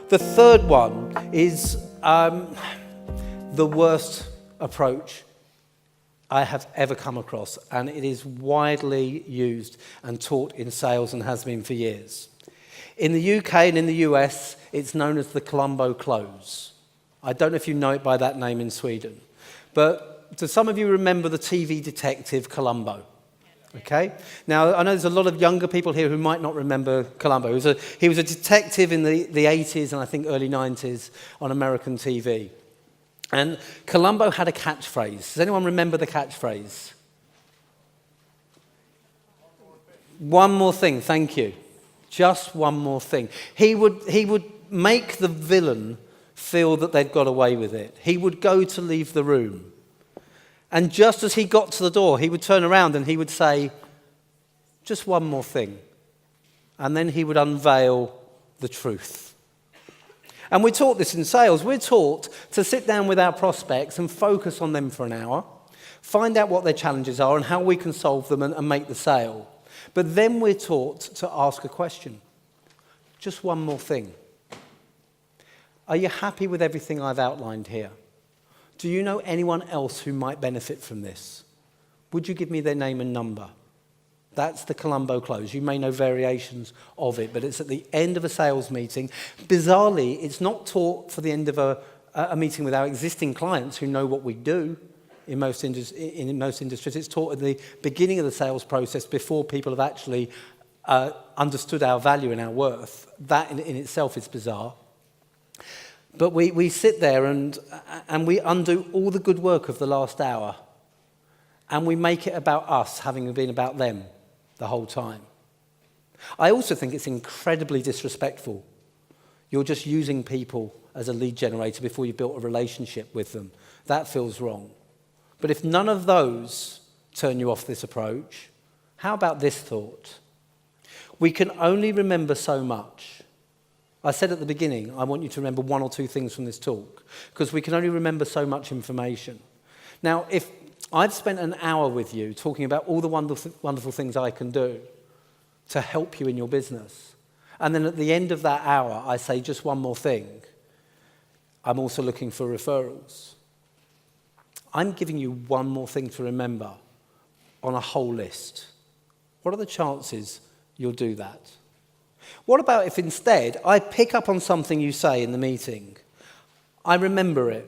The third one is the worst approach I have ever come across, and it is widely used and taught in sales and has been for years. In the UK and in the US, it's known as the Columbo close. I don't know if you know it by that name in Sweden, but do some of you remember the TV detective Columbo? Okay. Now, I know there's a lot of younger people here who might not remember Columbo. He was a detective in the 80s and I think early 90s on American TV. And Columbo had a catchphrase. Does anyone remember the catchphrase? One more thing, thank you. Just one more thing. He would make the villain feel that they'd got away with it. He would go to leave the room. And just as he got to the door, he would turn around and he would say, just one more thing. And then he would unveil the truth. And we're taught this in sales. We're taught to sit down with our prospects and focus on them for an hour, find out what their challenges are and how we can solve them and make the sale. But then we're taught to ask a question. Just one more thing. Are you happy with everything I've outlined here? Do you know anyone else who might benefit from this? Would you give me their name and number? That's the Columbo close. You may know variations of it, but it's at the end of a sales meeting. Bizarrely, it's not taught for the end of a meeting with our existing clients who know what we do. In most industries, it's taught at the beginning of the sales process before people have actually understood our value and our worth. That in itself is bizarre. But we sit there and we undo all the good work of the last hour and we make it about us having been about them the whole time. I also think it's incredibly disrespectful. You're just using people as a lead generator before you've built a relationship with them. That feels wrong. But if none of those turn you off this approach, how about this thought? We can only remember so much. I said at the beginning, I want you to remember one or two things from this talk, because we can only remember so much information. Now, if I've spent an hour with you talking about all the wonderful things I can do to help you in your business, and then at the end of that hour, I say just one more thing. I'm also looking for referrals. I'm giving you one more thing to remember on a whole list. What are the chances you'll do that? What about if instead I pick up on something you say in the meeting? I remember it.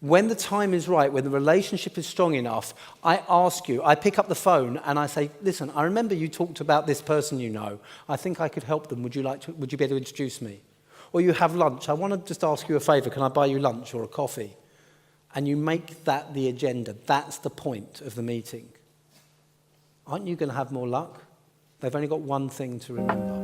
When the time is right, when the relationship is strong enough, I ask you, I pick up the phone and I say, listen, I remember you talked about this person you know. I think I could help them. Would you be able to introduce me? Or you have lunch. I want to just ask you a favor. Can I buy you lunch or a coffee? And you make that the agenda. That's the point of the meeting. Aren't you going to have more luck? They've only got one thing to remember.